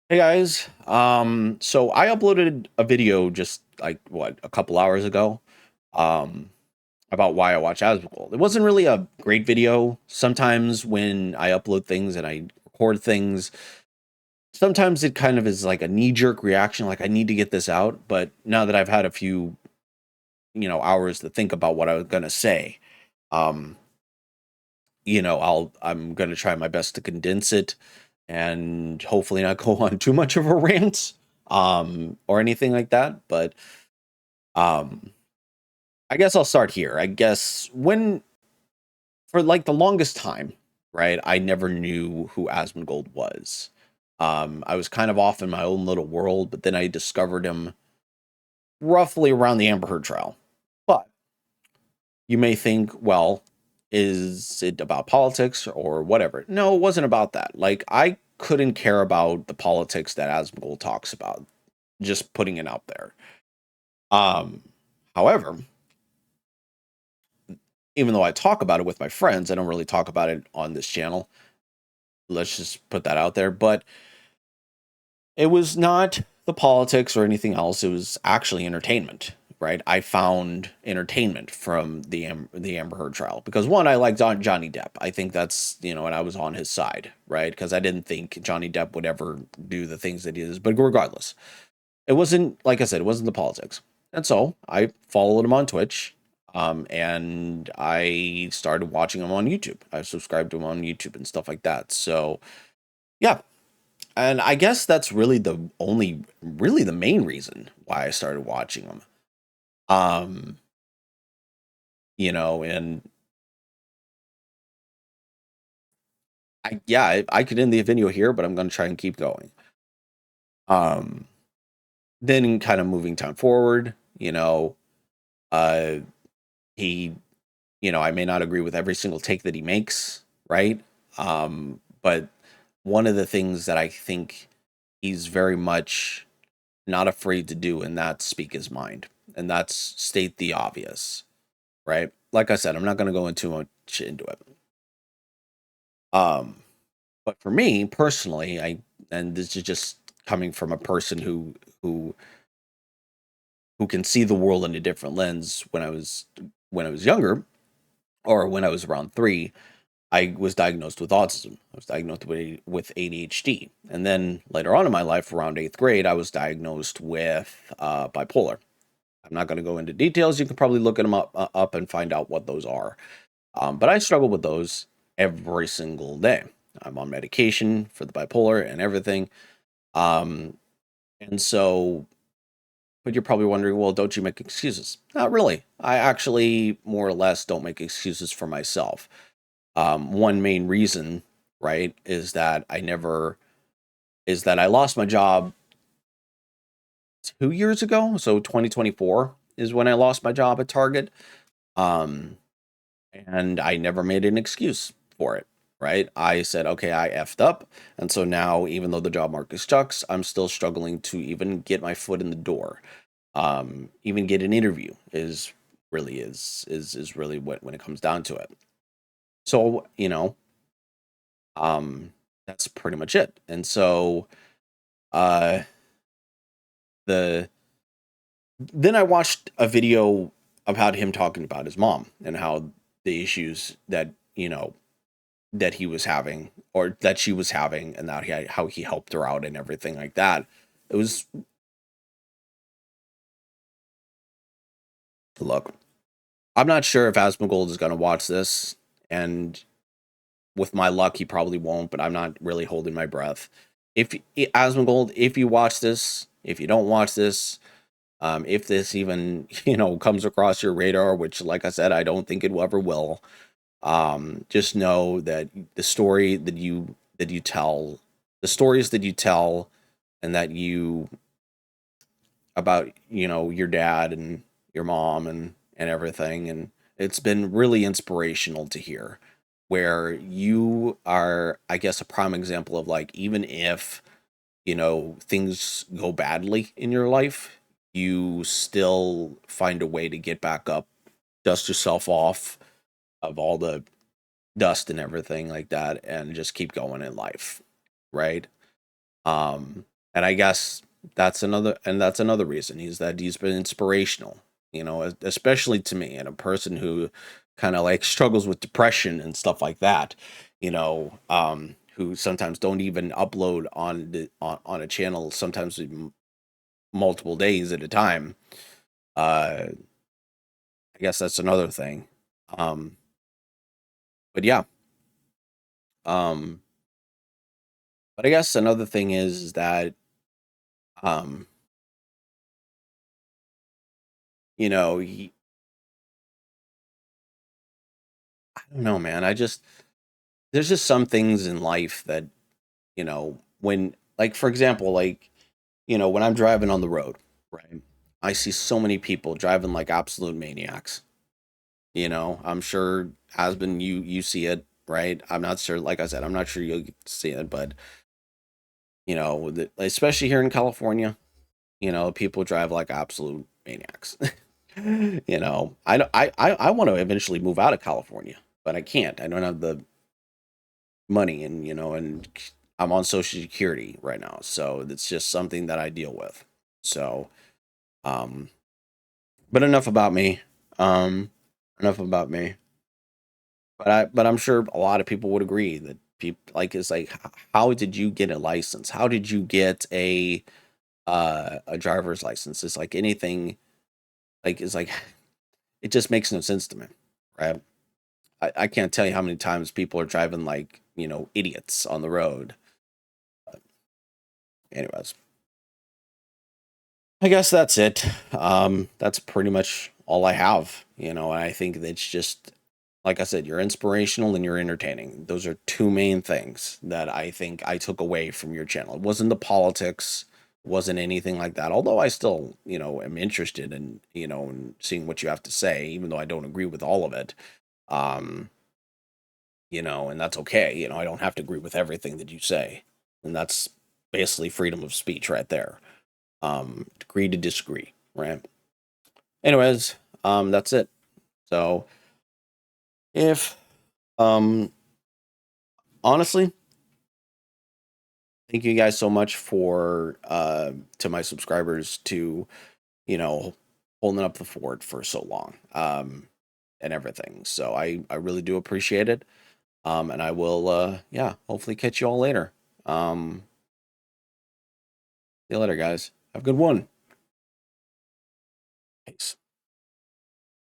Hey guys, so I uploaded a video just like what a couple hours ago, um, about why I watch Asmongold. It wasn't really a great video. Sometimes when I upload things and I record things, sometimes it kind of is like a knee-jerk reaction, like I need to get this out. But now that I've had a few, hours to think about what I was gonna say, um, I'm gonna try my best to condense it and hopefully not go on too much of a rant or anything like that. But um I guess I'll start here. I guess when for like the longest time, right, I never knew who Asmongold was. I was kind of off in my own little world, but then I discovered him roughly around the Amber Heard trial. But you may think, well, is it about politics or whatever? No, it wasn't about that. Like I couldn't care about the politics that Asmongold talks about, just putting it out there. Um, However, even though I talk about it with my friends, I don't really talk about it on this channel. Let's just put that out there. But it was not the politics or anything else. It was actually entertainment, right? I found entertainment from the Amber Heard trial because one, I liked Johnny Depp. I think that's and I was on his side, right? Because I didn't think Johnny Depp would ever do the things that he is. But regardless, it wasn't like I said, it wasn't the politics. And so I followed him on Twitch. And I started watching him on YouTube. I subscribed to him on YouTube and stuff like that. So yeah, and I guess that's really the main reason why I started watching him. Um, and I could end the video here, but I'm going to try and keep going. Um, then kind of moving time forward, uh, he I may not agree with every single take that he makes, right? But one of the things that I think he's very much not afraid to do, and that's speak his mind, and that's state the obvious, right? Like I said, I'm not going to go into much into it. Um, but for me personally, and this is just coming from a person who who can see the world in a different lens. When I was younger, or when I was around 3, I was diagnosed with autism. I was diagnosed with ADHD. And then later on in my life, around 8th grade, I was diagnosed with bipolar. I'm not going to go into details. You can probably look them up and find out what those are. But I struggle with those every single day. I'm on medication for the bipolar and everything. Um, and so, but you're probably wondering, well, don't you make excuses? Not really. I actually more or less don't make excuses for myself. One main reason, right, is that I lost my job 2 years ago. So 2024 is when I lost my job at Target. Um, and I never made an excuse for it, right? I said, okay, I effed up. And so now, even though the job market sucks, I'm still struggling to even get my foot in the door. Even get an interview is really what when it comes down to it. So, um, that's pretty much it. And so, uh, the then I watched a video about him talking about his mom and how the issues that he was having or that she was having, and that how he helped her out and everything like that. It was look. I'm not sure if Asmongold is going to watch this, and with my luck, he probably won't. But I'm not really holding my breath. If Asmongold, if you watch this, if you don't watch this, if this even comes across your radar, which, like I said, I don't think it ever will. Just know that the stories that you tell, and that you about your dad and your mom and everything, and it's been really inspirational to hear, where you are, I guess, a prime example of, like, even if things go badly in your life, you still find a way to get back up, dust yourself off of all the dust and everything like that, and just keep going in life, right? And I guess that's another reason is that he's been inspirational, you know, especially to me and a person who kind of like struggles with depression and stuff like that, you know, who sometimes don't even upload on a channel, sometimes multiple days at a time. I guess that's another thing. Um, but yeah, um, but I guess another thing is that, um, you know, I don't know, man. There's just some things in life that, you know, when, like, for example, like, you know, when I'm driving on the road, right, I see so many people driving like absolute maniacs. You know, I'm sure, Asbin, you see it, right? I'm not sure. Like I said, I'm not sure you'll see it, but you know, especially here in California, you know, people drive like absolute maniacs. You know, I want to eventually move out of California, but I can't. I don't have the money, and you know, and I'm on Social Security right now, so it's just something that I deal with. So, um, but enough about me. Um, enough about me. But I'm sure a lot of people would agree that people like it's like how did you get a license? How did you get a driver's license? It's like anything like it's like it just makes no sense to me, right? I can't tell you how many times people are driving like, you know, idiots on the road. Anyways, I guess that's it. That's pretty much all I have, you know, and I think that's just like I said, you're inspirational and you're entertaining. Those are two main things that I think I took away from your channel. It wasn't the politics, wasn't anything like that. Although I still, you know, am interested in, you know, in seeing what you have to say, even though I don't agree with all of it. Um, you know, and that's okay. You know, I don't have to agree with everything that you say. And that's basically freedom of speech right there. Agree to disagree, right? Anyways, that's it. So if um honestly, thank you guys so much for to my subscribers to, you know, holding up the fort for so long. And everything. So I really do appreciate it. And I will yeah, hopefully catch you all later. See you later, guys. Have a good one. Peace.